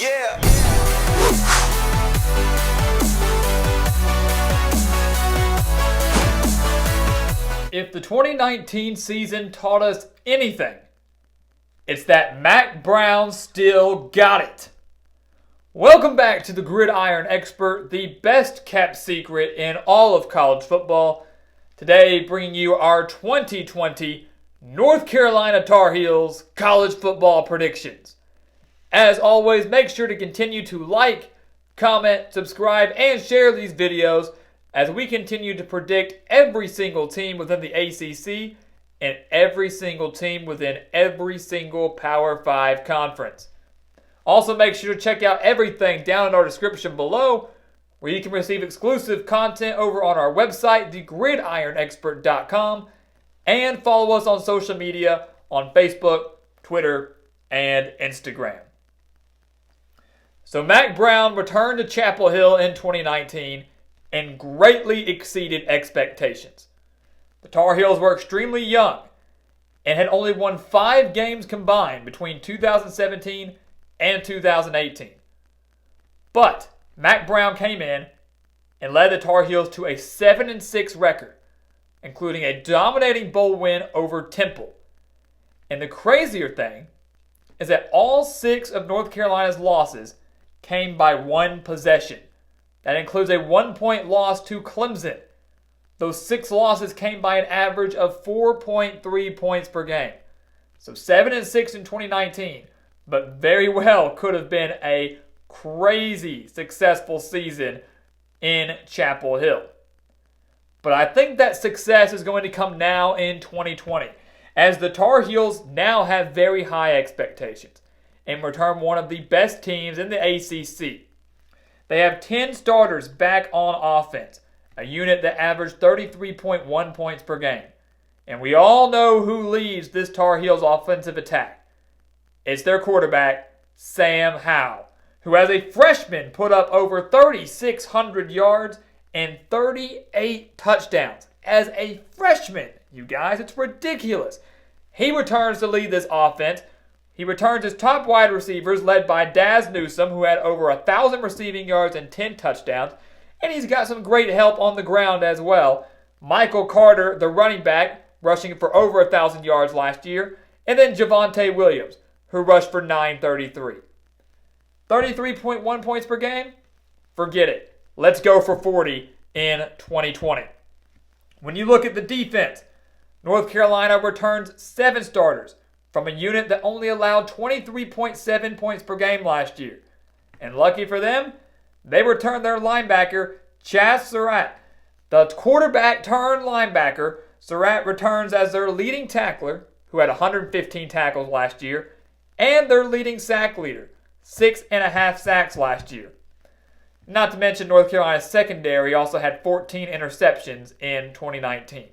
Yeah. If the 2019 season taught us anything, it's that Mack Brown still got it. Welcome back to the Gridiron Expert, the best kept secret in all of college football. Today, bringing you our 2020 North Carolina Tar Heels college football predictions. As always, make sure to continue to like, comment, subscribe, and share these videos as we continue to predict every single team within the ACC and every single team within every single Power 5 conference. Also, make sure to check out everything down in our description below, where you can receive exclusive content over on our website, thegridironexpert.com, and follow us on social media on Facebook, Twitter, and Instagram. So Mack Brown returned to Chapel Hill in 2019 and greatly exceeded expectations. The Tar Heels were extremely young and had only won 5 games combined between 2017 and 2018. But Mack Brown came in and led the Tar Heels to a 7-6 record, including a dominating bowl win over Temple. And the crazier thing is that all 6 of North Carolina's losses came by 1 possession. That includes a 1-point loss to Clemson. Those 6 losses came by an average of 4.3 points per game. So 7-6 in 2019, but very well could have been a crazy successful season in Chapel Hill. But I think that success is going to come now in 2020, as the Tar Heels now have very high expectations and return one of the best teams in the ACC. They have 10 starters back on offense, a unit that averaged 33.1 points per game. And we all know who leads this Tar Heels offensive attack. It's their quarterback, Sam Howell, who as a freshman put up over 3,600 yards and 38 touchdowns. As a freshman, you guys, it's ridiculous. He returns to lead this offense. He returns his top wide receivers, led by Daz Newsome, who had over 1,000 receiving yards and 10 touchdowns. And he's got some great help on the ground as well. Michael Carter, the running back, rushing for over 1,000 yards last year. And then Javonte Williams, who rushed for 933. 33.1 points per game? Forget it. Let's go for 40 in 2020. When you look at the defense, North Carolina returns 7 starters from a unit that only allowed 23.7 points per game last year. And lucky for them, they returned their linebacker, Surratt. The quarterback turned linebacker, Surratt returns as their leading tackler, who had 115 tackles last year, and their leading sack leader, 6.5 sacks last year. Not to mention North Carolina's secondary also had 14 interceptions in 2019.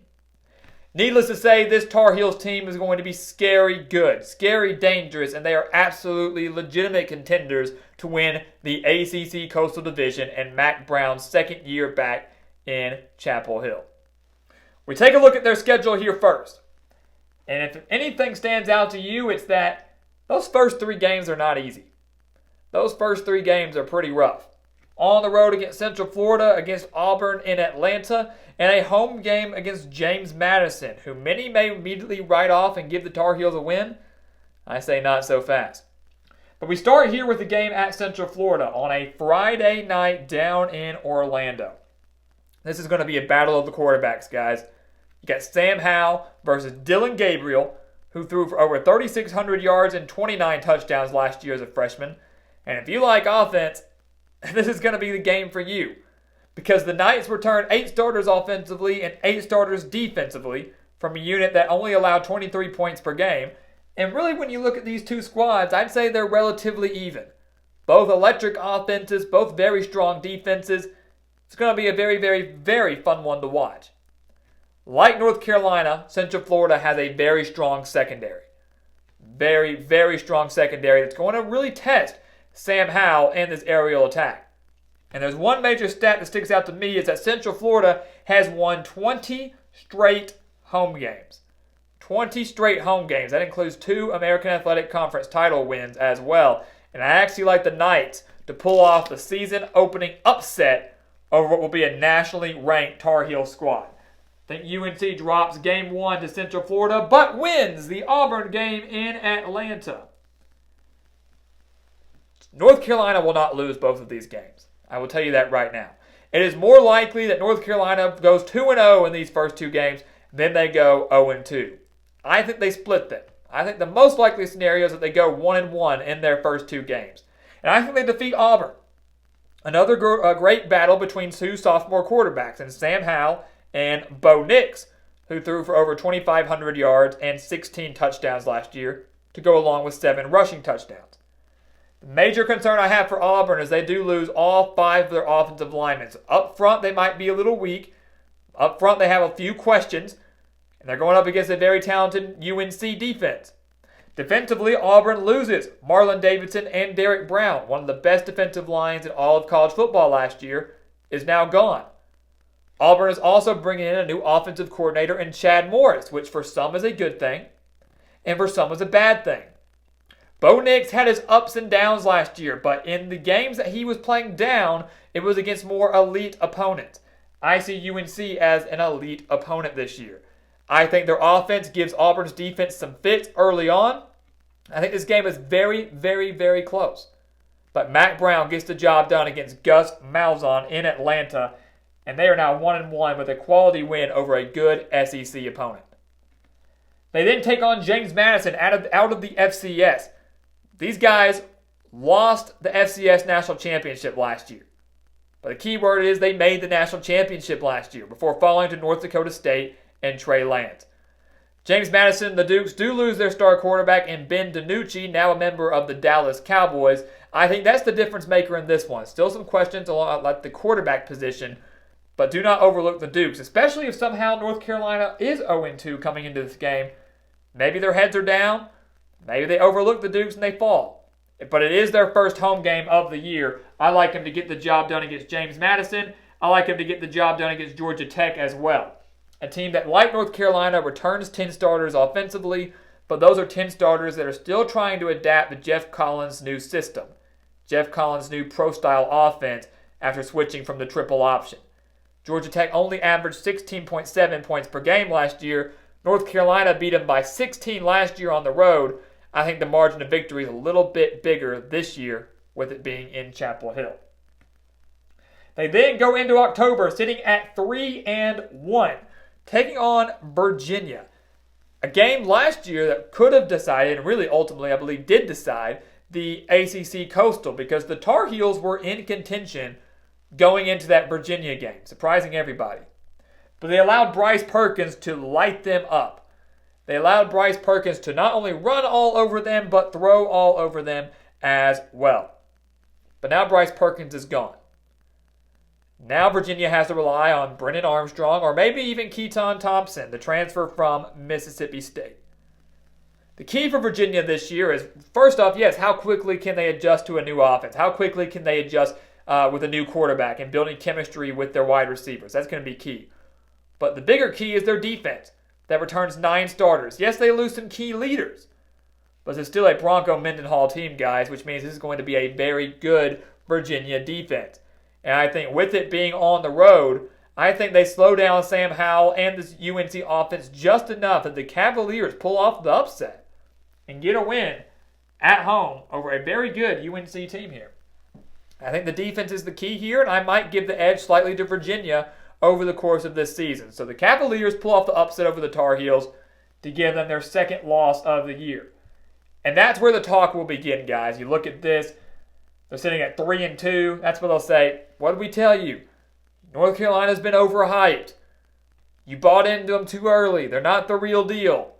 Needless to say, this Tar Heels team is going to be scary good, scary dangerous, and they are absolutely legitimate contenders to win the ACC Coastal Division and Mack Brown's second year back in Chapel Hill. We take a look at their schedule here first. And if anything stands out to you, it's that those first 3 games are not easy. Those first 3 games are pretty rough. On the road against Central Florida, against Auburn in Atlanta, and a home game against James Madison, who many may immediately write off and give the Tar Heels a win. I say not so fast. But we start here with the game at Central Florida on a Friday night down in Orlando. This is going to be a battle of the quarterbacks, guys. You got Sam Howell versus Dylan Gabriel, who threw for over 3,600 yards and 29 touchdowns last year as a freshman. And if you like offense, this is going to be the game for you, because the Knights returned 8 starters offensively and 8 starters defensively from a unit that only allowed 23 points per game. And really, when you look at these 2 squads, I'd say they're relatively even. Both electric offenses, both very strong defenses. It's going to be a very, very, very fun one to watch. Like North Carolina, Central Florida has a very strong secondary. Very, very strong secondary that's going to really test Sam Howell and this aerial attack. And there's one major stat that sticks out to me, is that Central Florida has won 20 straight home games. 20 straight home games. That includes 2 American Athletic Conference title wins as well. And I actually like the Knights to pull off the season-opening upset over what will be a nationally ranked Tar Heel squad. I think UNC drops game 1 to Central Florida, but wins the Auburn game in Atlanta. North Carolina will not lose both of these games. I will tell you that right now. It is more likely that North Carolina goes 2-0 in these first 2 games than they go 0-2. I think they split them. I think the most likely scenario is that they go 1-1 in their first 2 games. And I think they defeat Auburn. Another great battle between 2 sophomore quarterbacks, and Sam Howell and Bo Nix, who threw for over 2,500 yards and 16 touchdowns last year to go along with 7 rushing touchdowns. The major concern I have for Auburn is they do lose all 5 of their offensive linemen. So up front, they might be a little weak. Up front, they have a few questions, and they're going up against a very talented UNC defense. Defensively, Auburn loses Marlon Davidson and Derek Brown. One of the best defensive lines in all of college football last year is now gone. Auburn is also bringing in a new offensive coordinator in Chad Morris, which for some is a good thing, and for some is a bad thing. Bo Nix had his ups and downs last year, but in the games that he was playing down, it was against more elite opponents. I see UNC as an elite opponent this year. I think their offense gives Auburn's defense some fits early on. I think this game is very, very, very close. But Mack Brown gets the job done against Gus Malzahn in Atlanta, and they are now 1-1 with a quality win over a good SEC opponent. They then take on James Madison out of the FCS. These guys lost the FCS National Championship last year. But the key word is they made the National Championship last year before falling to North Dakota State and Trey Lance. James Madison and the Dukes do lose their star quarterback in Ben DiNucci, now a member of the Dallas Cowboys. I think that's the difference maker in this one. Still some questions at the quarterback position, but do not overlook the Dukes, especially if somehow North Carolina is 0-2 coming into this game. Maybe their heads are down. Maybe they overlook the Dukes and they fall. But it is their first home game of the year. I like them to get the job done against James Madison. I like them to get the job done against Georgia Tech as well. A team that, like North Carolina, returns 10 starters offensively, but those are 10 starters that are still trying to adapt to Jeff Collins' new system, Jeff Collins' new pro-style offense after switching from the triple option. Georgia Tech only averaged 16.7 points per game last year. North Carolina beat them by 16 last year on the road. I think the margin of victory is a little bit bigger this year with it being in Chapel Hill. They then go into October sitting at 3-1. Taking on Virginia. A game last year that could have decided, and really ultimately I believe did decide, the ACC Coastal because the Tar Heels were in contention going into that Virginia game, surprising everybody. But they allowed Bryce Perkins to light them up. They allowed Bryce Perkins to not only run all over them, but throw all over them as well. But now Bryce Perkins is gone. Now Virginia has to rely on Brennan Armstrong or maybe even Keaton Thompson, the transfer from Mississippi State. The key for Virginia this year is, first off, yes, how quickly can they adjust to a new offense? How quickly can they adjust with a new quarterback and building chemistry with their wide receivers? That's going to be key. But the bigger key is their defense that returns 9 starters. Yes, they lose some key leaders, but it's still a Bronco Mendenhall team, guys, which means this is going to be a very good Virginia defense. And I think with it being on the road, I think they slow down Sam Howell and this UNC offense just enough that the Cavaliers pull off the upset and get a win at home over a very good UNC team here. I think the defense is the key here, and I might give the edge slightly to Virginia over the course of this season. So the Cavaliers pull off the upset over the Tar Heels to give them their second loss of the year. And that's where the talk will begin, guys. You look at this. They're sitting at 3-2. That's what they'll say. What did we tell you? North Carolina's been overhyped. You bought into them too early. They're not the real deal.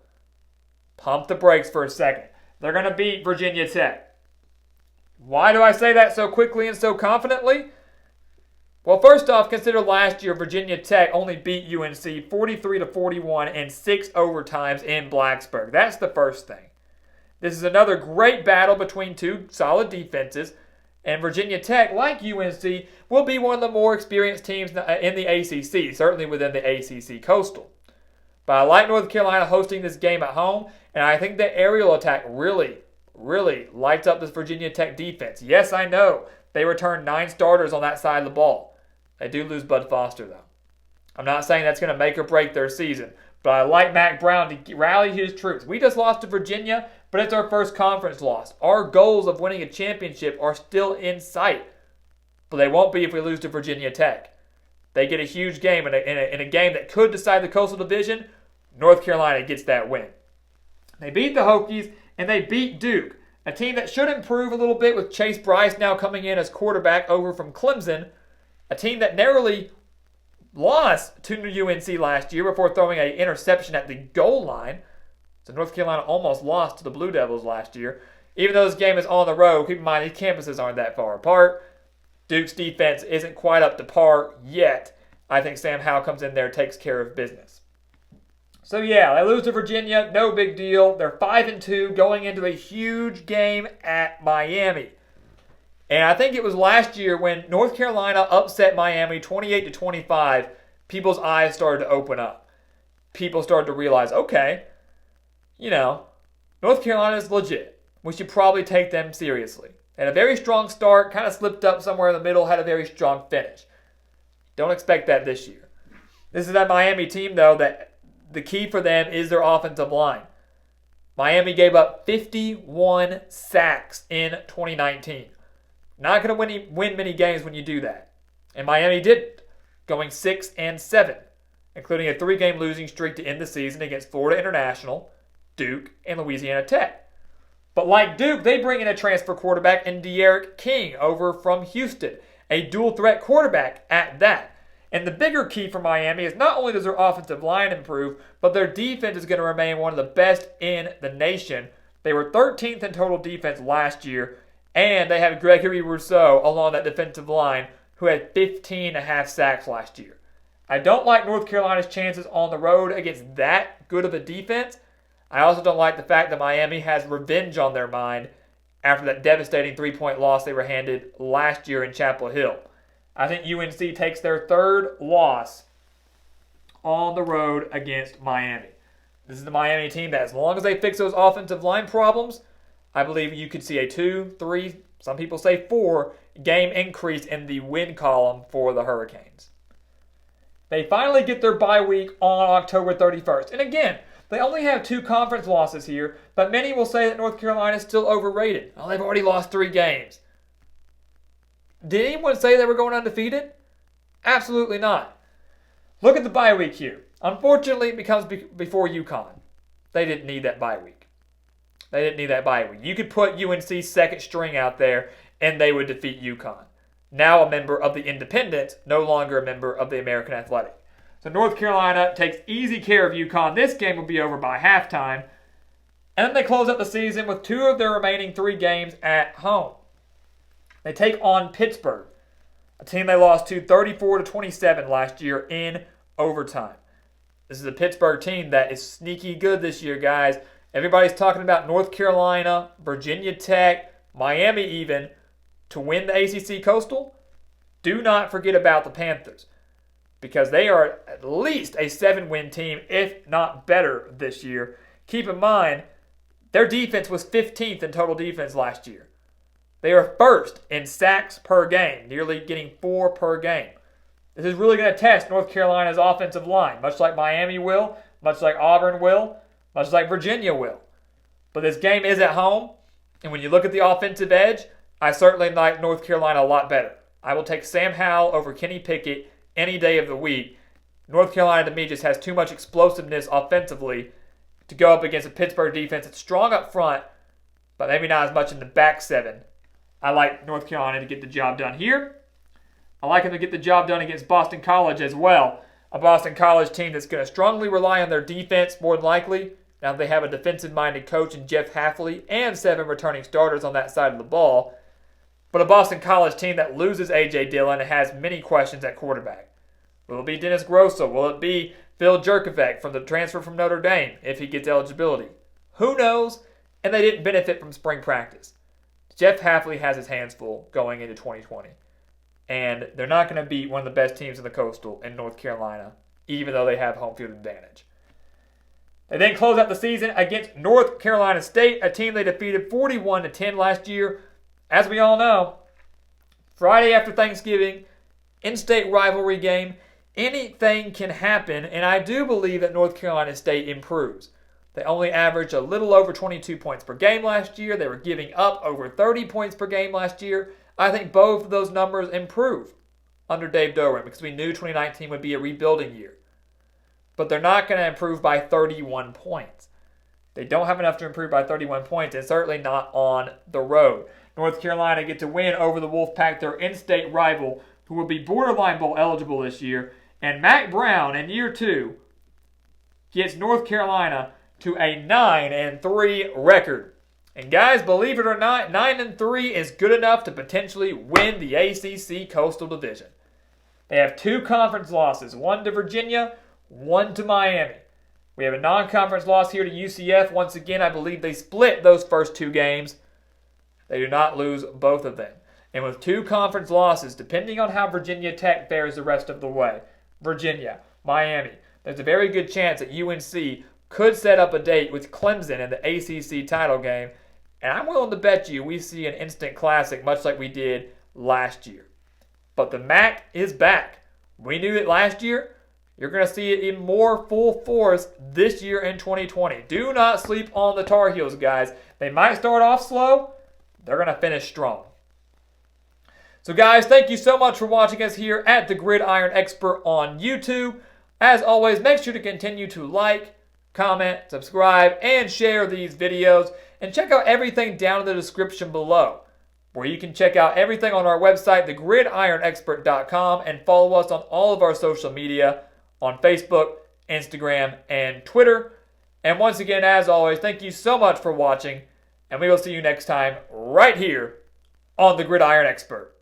Pump the brakes for a second. They're going to beat Virginia Tech. Why do I say that so quickly and so confidently? Well, first off, consider last year Virginia Tech only beat UNC 43-41 and 6 overtimes in Blacksburg. That's the first thing. This is another great battle between 2 solid defenses. And Virginia Tech, like UNC, will be one of the more experienced teams in the ACC, certainly within the ACC Coastal. But I like North Carolina hosting this game at home, and I think the aerial attack really really lights up this Virginia Tech defense. Yes, I know they returned 9 starters on that side of the ball. They do lose Bud Foster, though. I'm not saying that's going to make or break their season, but I like Mack Brown to rally his troops. We just lost to Virginia, but it's our first conference loss. Our goals of winning a championship are still in sight, but they won't be if we lose to Virginia Tech. They get a huge game in a game that could decide the Coastal Division. North Carolina gets that win. They beat the Hokies, and they beat Duke, a team that should improve a little bit with Chase Bryce now coming in as quarterback over from Clemson, a team that narrowly lost to UNC last year before throwing an interception at the goal line. So North Carolina almost lost to the Blue Devils last year. Even though this game is on the road, keep in mind these campuses aren't that far apart. Duke's defense isn't quite up to par yet. I think Sam Howell comes in there and takes care of business. So yeah, they lose to Virginia, no big deal. They're 5-2 going into a huge game at Miami. And I think it was last year when North Carolina upset Miami 28-25, people's eyes started to open up. People started to realize, okay, North Carolina is legit. We should probably take them seriously. Had a very strong start, kind of slipped up somewhere in the middle, had a very strong finish. Don't expect that this year. This is that Miami team, though, that the key for them is their offensive line. Miami gave up 51 sacks in 2019. Not going to win many games when you do that. And Miami didn't, going 6-7, including a 3-game losing streak to end the season against Florida International, Duke, and Louisiana Tech. But like Duke, they bring in a transfer quarterback in De'Aaron King over from Houston, a dual-threat quarterback at that. And the bigger key for Miami is not only does their offensive line improve, but their defense is going to remain one of the best in the nation. They were 13th in total defense last year, and they have Gregory Rousseau along that defensive line who had 15.5 sacks last year. I don't like North Carolina's chances on the road against that good of a defense. I also don't like the fact that Miami has revenge on their mind after that devastating 3-point loss they were handed last year in Chapel Hill. I think UNC takes their 3rd loss on the road against Miami. This is the Miami team that as long as they fix those offensive line problems, I believe you could see a 2, 3, some people say 4 game increase in the win column for the Hurricanes. They finally get their bye week on October 31st. And again, they only have 2 conference losses here, but many will say that North Carolina is still overrated. Well, they've already lost 3 games. Did anyone say they were going undefeated? Absolutely not. Look at the bye week here. Unfortunately, it becomes before UConn. They didn't need that bye week. You could put UNC's second string out there, and they would defeat UConn. Now a member of the Independent, no longer a member of the American Athletic. So North Carolina takes easy care of UConn. This game will be over by halftime. And then they close out the season with 2 of their remaining 3 games at home. They take on Pittsburgh, a team they lost to 34-27 last year in overtime. This is a Pittsburgh team that is sneaky good this year, guys. Everybody's talking about North Carolina, Virginia Tech, Miami even, to win the ACC Coastal. Do not forget about the Panthers, because they are at least a 7-win team, if not better this year. Keep in mind, their defense was 15th in total defense last year. They are 1st in sacks per game, nearly getting 4 per game. This is really going to test North Carolina's offensive line, much like Miami will, much like Auburn will, much like Virginia will. But this game is at home, and when you look at the offensive edge, I certainly like North Carolina a lot better. I will take Sam Howell over Kenny Pickett any day of the week. North Carolina, to me, just has too much explosiveness offensively to go up against a Pittsburgh defense that's strong up front, but maybe not as much in the back 7. I like North Carolina to get the job done here. I like them to get the job done against Boston College as well. A Boston College team that's going to strongly rely on their defense more than likely. Now they have a defensive-minded coach in Jeff Hafley and 7 returning starters on that side of the ball. But a Boston College team that loses A.J. Dillon and has many questions at quarterback. Will it be Dennis Grosso? Will it be Phil Jurkovec from the transfer from Notre Dame if he gets eligibility? Who knows? And they didn't benefit from spring practice. Jeff Hafley has his hands full going into 2020. And they're not going to beat one of the best teams in the Coastal in North Carolina, even though they have home field advantage. They then close out the season against North Carolina State, a team they defeated 41-10 last year. As we all know, Friday after Thanksgiving, in-state rivalry game, anything can happen, and I do believe that North Carolina State improves. They only averaged a little over 22 points per game last year. They were giving up over 30 points per game last year. I think both of those numbers improve under Dave Doeren because we knew 2019 would be a rebuilding year. But they're not going to improve by 31 points. They don't have enough to improve by 31 points, and certainly not on the road. North Carolina get to win over the Wolfpack, their in-state rival, who will be borderline bowl eligible this year. And Mack Brown, in year 2, gets North Carolina to a 9-3 record. And guys, believe it or not, 9-3 is good enough to potentially win the ACC Coastal Division. They have 2 conference losses, one to Virginia, one to Miami. We have a non-conference loss here to UCF. Once again, I believe they split those first 2 games. They do not lose both of them. And with 2 conference losses, depending on how Virginia Tech fares the rest of the way, Virginia, Miami, there's a very good chance that UNC could set up a date with Clemson in the ACC title game. And I'm willing to bet you we see an instant classic much like we did last year. But the MAC is back. We knew it last year. You're going to see it in more full force this year in 2020. Do not sleep on the Tar Heels, guys. They might start off slow. They're going to finish strong. So, guys, thank you so much for watching us here at the Gridiron Expert on YouTube. As always, make sure to continue to like, comment, subscribe, and share these videos. And check out everything down in the description below, where you can check out everything on our website, thegridironexpert.com, and follow us on all of our social media on Facebook, Instagram, and Twitter. And once again, as always, thank you so much for watching, and we will see you next time right here on The Gridiron Expert.